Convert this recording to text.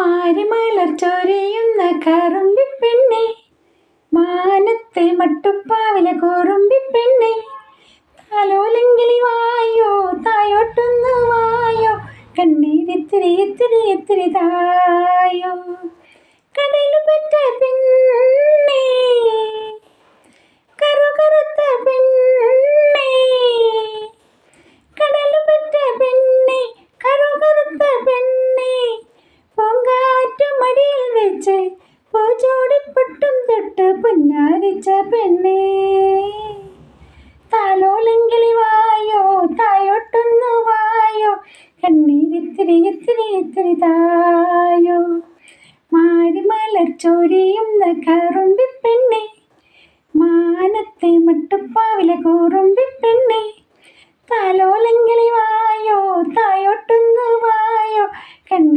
മാരിമലർ ചൊരിയുന്ന കറുമ്പിപ്പെണ്ണെ, മാനത്തെ മട്ടുപ്പാവിലെ കുറുമ്പിപ്പെണ്ണെ, താലോലങ്കിളി വായോ തായോട്ടൊന്നു വായോ, കണ്ണീരിത്തിരി ഇത്തിരി ഇത്തിരി തായോ. കടലു പെറ്റ പെണ്ണേ, കറുകറുത്ത പെണ്ണേ, കടലു പെറ്റ പെണ്ണേ, കറുകറുത്ത പെണ്ണേ, പൂങ്കാറ്റു മടിയിൽ വെച്ച് പൂച്ചോടിപ്പൊട്ടും തൊട്ട് പുന്നാരിച്ച പെണ്ണേ, താലോലങ്കിളി വായോ തായോട്ടൊന്നു വായോ, കണ്ണീരിത്തിരി ഇത്തിരി ഇത്തിരി തായോ. മാരിമലർ ചൊരിയുന്ന കറുമ്പിപ്പെണ്ണെ, മാനത്തെ മട്ടുപ്പാവിലെ കുറുമ്പിപ്പെണ്ണെ, താലോലങ്കിളി വായോ തായോട്ടൊന്നു വായോ, കണ്ണീർ